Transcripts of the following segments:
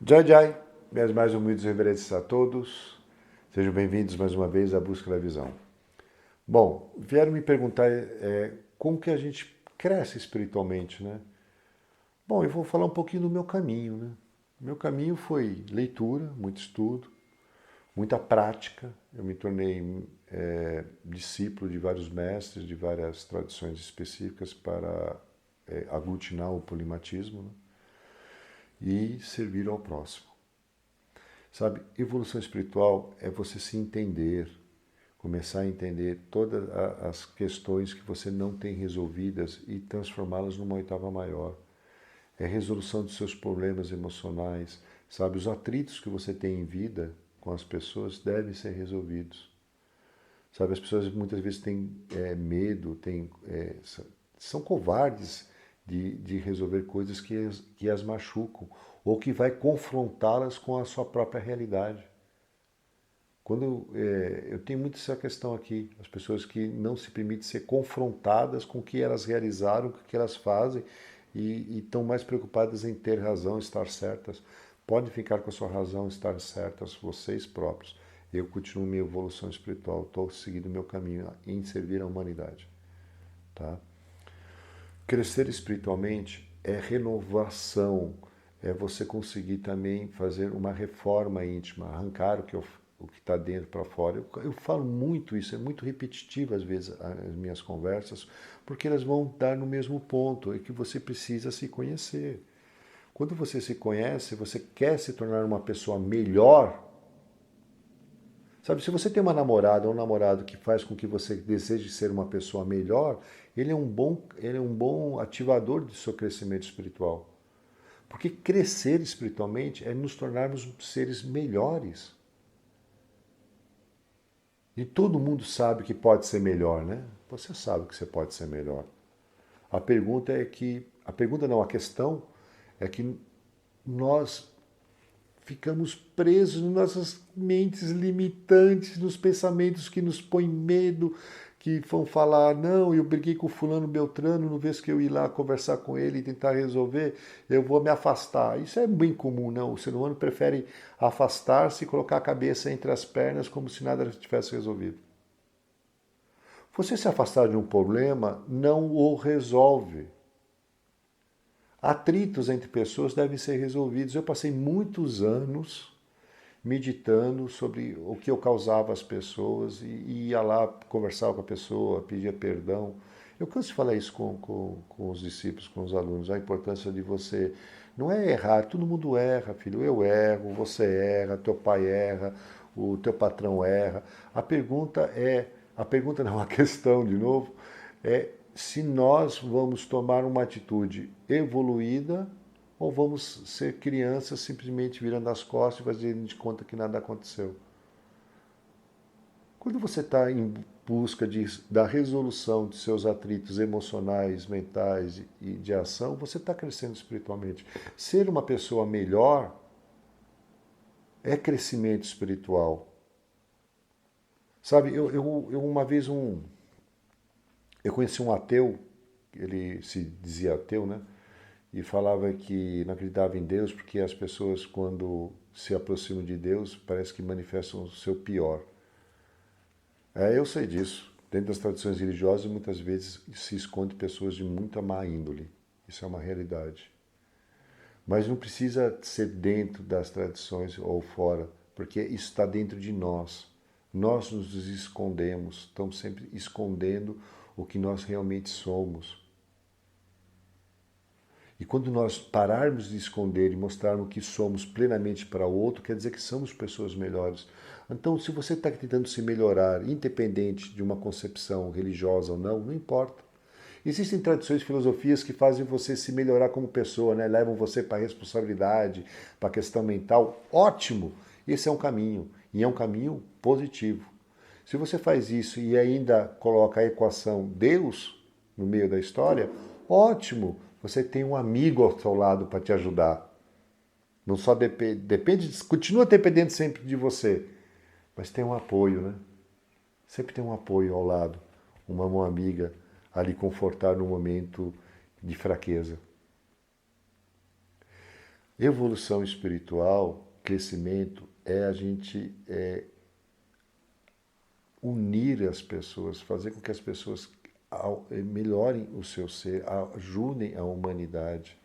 Jai Jai, minhas mais humildes reverências a todos. Sejam bem-vindos mais uma vez à Busca da Visão. Bom, vieram me perguntar como que a gente cresce espiritualmente, né? Bom, eu vou falar um pouquinho do meu caminho, né? Meu caminho foi leitura, muito estudo, muita prática. Eu me tornei discípulo de vários mestres, de várias tradições específicas para aglutinar o polimatismo, né? E servir ao próximo. Sabe, evolução espiritual é você se entender, começar a entender todas as questões que você não tem resolvidas e transformá-las numa oitava maior. É resolução dos seus problemas emocionais, sabe? Os atritos que você tem em vida com as pessoas devem ser resolvidos. Sabe, as pessoas muitas vezes têm medo, são covardes de resolver coisas que as machucam ou que vai confrontá-las com a sua própria realidade. Eu tenho muito essa questão aqui, as pessoas que não se permitem ser confrontadas com o que elas realizaram, com o que elas fazem e estão mais preocupadas em ter razão, estar certas. Podem ficar com a sua razão, estar certas vocês próprios. Eu continuo minha evolução espiritual, estou seguindo meu caminho em servir a humanidade. Tá? Crescer espiritualmente é renovação, é você conseguir também fazer uma reforma íntima, arrancar o que está dentro para fora. Eu falo muito isso, é muito repetitivo às vezes as minhas conversas, porque elas vão dar no mesmo ponto, é que você precisa se conhecer. Quando você se conhece, você quer se tornar uma pessoa melhor. Sabe, se você tem uma namorada ou um namorado que faz com que você deseje ser uma pessoa melhor, ele é um bom ativador do seu crescimento espiritual. Porque crescer espiritualmente é nos tornarmos seres melhores. E todo mundo sabe que pode ser melhor, né? Você sabe que você pode ser melhor. A questão é que nós ficamos presos nas nossas mentes limitantes, nos pensamentos que nos põem medo, que vão falar, não, eu briguei com o fulano Beltrano, no vez que eu ir lá conversar com ele e tentar resolver, eu vou me afastar. Isso é bem comum, não? O ser humano prefere afastar-se e colocar a cabeça entre as pernas como se nada tivesse resolvido. Você se afastar de um problema não o resolve. Atritos entre pessoas devem ser resolvidos. Eu passei muitos anos meditando sobre o que eu causava às pessoas e ia lá, conversava com a pessoa, pedia perdão. Eu canso de falar isso com os discípulos, com os alunos, a importância de você. Não é errar, todo mundo erra, filho. Eu erro, você erra, teu pai erra, o teu patrão erra. A pergunta não, a questão, de novo, é se nós vamos tomar uma atitude evoluída ou vamos ser crianças simplesmente virando as costas e fazendo de conta que nada aconteceu. Quando você está em busca da resolução de seus atritos emocionais, mentais e de ação, você está crescendo espiritualmente. Ser uma pessoa melhor é crescimento espiritual. Sabe, uma vez eu conheci um ateu, ele se dizia ateu, né? E falava que não acreditava em Deus porque as pessoas, quando se aproximam de Deus, parece que manifestam o seu pior. Eu sei disso. Dentro das tradições religiosas, muitas vezes se esconde pessoas de muita má índole. Isso é uma realidade. Mas não precisa ser dentro das tradições ou fora, porque isso está dentro de nós. Nós nos escondemos, estamos sempre escondendo o que nós realmente somos. E quando nós pararmos de esconder e mostrarmos que somos plenamente para o outro, quer dizer que somos pessoas melhores. Então, se você está tentando se melhorar, independente de uma concepção religiosa ou não, não importa. Existem tradições, filosofias que fazem você se melhorar como pessoa, né? Levam você para a responsabilidade, para a questão mental. Ótimo! Esse é um caminho, e é um caminho positivo. Se você faz isso e ainda coloca a equação Deus no meio da história, ótimo! Você tem um amigo ao seu lado para te ajudar. Não só depende, continua dependendo sempre de você, mas tem um apoio, né? Sempre tem um apoio ao lado, uma mão amiga a lhe confortar no momento de fraqueza. Evolução espiritual, crescimento, é a gente unir as pessoas, fazer com que as pessoas melhorem o seu ser, ajudem a humanidade.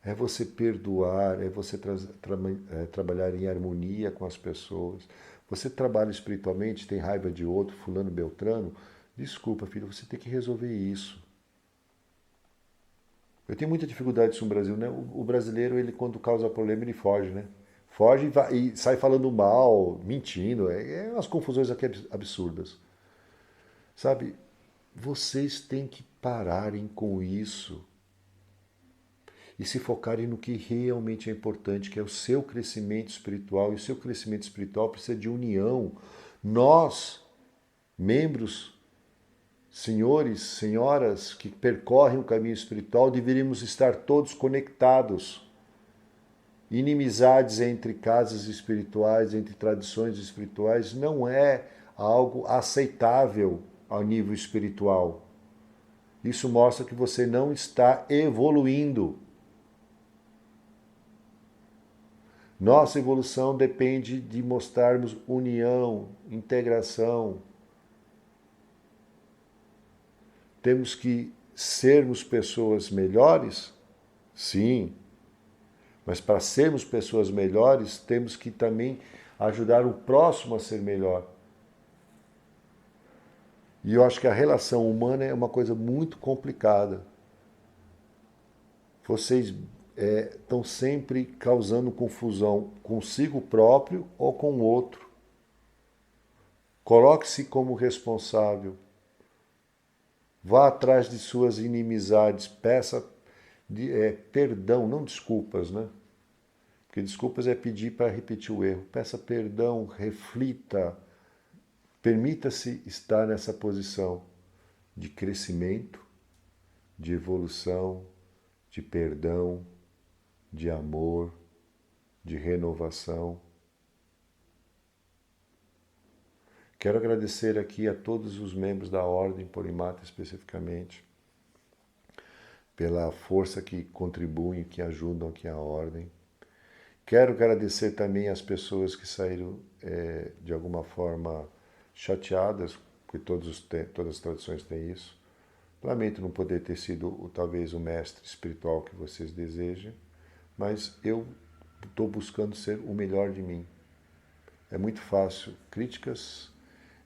É você perdoar, é você trabalhar em harmonia com as pessoas. Você trabalha espiritualmente, tem raiva de outro, fulano, beltrano, desculpa, filho, você tem que resolver isso. Eu tenho muita dificuldade isso no Brasil, né? O brasileiro, ele quando causa problema, ele foge, né? Foge e sai falando mal, mentindo. É umas confusões aqui absurdas. Sabe? Vocês têm que pararem com isso e se focarem no que realmente é importante, que é o seu crescimento espiritual. E o seu crescimento espiritual precisa de união. Nós, membros, senhores, senhoras que percorrem o caminho espiritual, deveríamos estar todos conectados. Inimizades entre casas espirituais, entre tradições espirituais, não é algo aceitável ao nível espiritual. Isso mostra que você não está evoluindo. Nossa evolução depende de mostrarmos união, integração. Temos que sermos pessoas melhores? Sim. Mas para sermos pessoas melhores, temos que também ajudar o próximo a ser melhor. E eu acho que a relação humana é uma coisa muito complicada. Vocês estão sempre causando confusão consigo próprio ou com o outro. Coloque-se como responsável. Vá atrás de suas inimizades. Peça perdão, não desculpas, né? Porque desculpas é pedir para repetir o erro. Peça perdão, reflita. Permita-se estar nessa posição de crescimento, de evolução, de perdão, de amor, de renovação. Quero agradecer aqui a todos os membros da Ordem Polimata especificamente, pela força que contribuem, que ajudam aqui a Ordem. Quero agradecer também às pessoas que saíram de alguma forma chateadas, porque todas as tradições têm isso. Lamento não poder ter sido talvez o mestre espiritual que vocês desejam, mas eu estou buscando ser o melhor de mim. É muito fácil críticas,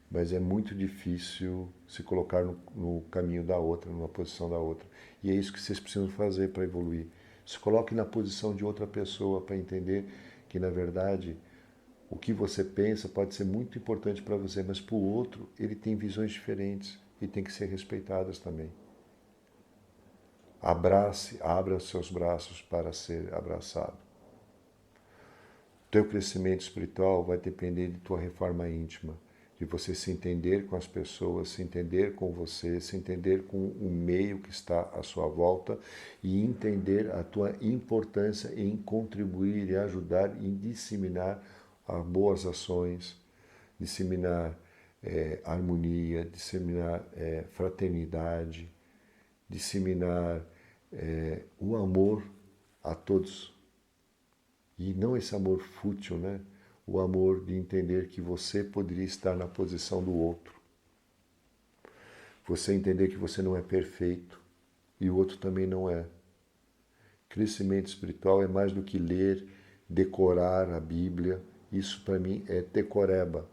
mas é muito difícil se colocar no caminho da outra, numa posição da outra. E é isso que vocês precisam fazer para evoluir. Se coloque na posição de outra pessoa para entender que, na verdade, o que você pensa pode ser muito importante para você, mas para o outro ele tem visões diferentes e tem que ser respeitadas também. Abrace, abra os seus braços para ser abraçado. Teu crescimento espiritual vai depender de tua reforma íntima, de você se entender com as pessoas, se entender com você, se entender com o meio que está à sua volta e entender a tua importância em contribuir e ajudar e disseminar boas ações, disseminar harmonia, disseminar fraternidade, disseminar o amor a todos. E não esse amor fútil, né? O amor de entender que você poderia estar na posição do outro. Você entender que você não é perfeito e o outro também não é. Crescimento espiritual é mais do que ler, decorar a Bíblia. Isso para mim é decoreba.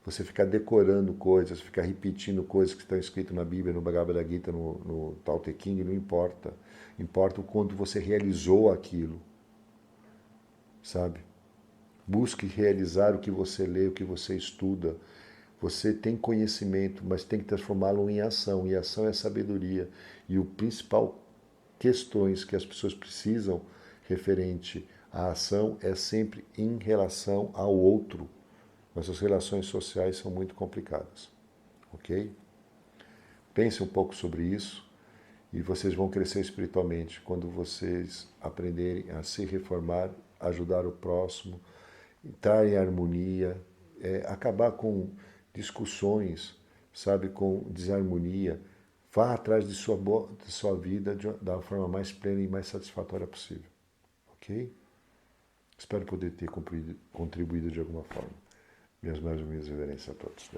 Você ficar decorando coisas, ficar repetindo coisas que estão escritas na Bíblia, no Bhagavad Gita, no Tao Te Ching, não importa. Importa o quanto você realizou aquilo. Sabe? Busque realizar o que você lê, o que você estuda. Você tem conhecimento, mas tem que transformá-lo em ação. E ação é sabedoria. E o principal questões que as pessoas precisam referente à ação é sempre em relação ao outro. Nossas relações sociais são muito complicadas. Ok? Pense um pouco sobre isso e vocês vão crescer espiritualmente quando vocês aprenderem a se reformar, ajudar o próximo, entrar em harmonia, acabar com discussões, sabe, com desarmonia. Vá atrás de sua vida da forma mais plena e mais satisfatória possível. ok? Espero poder ter contribuído de alguma forma. Minhas mais humildes reverências a todos.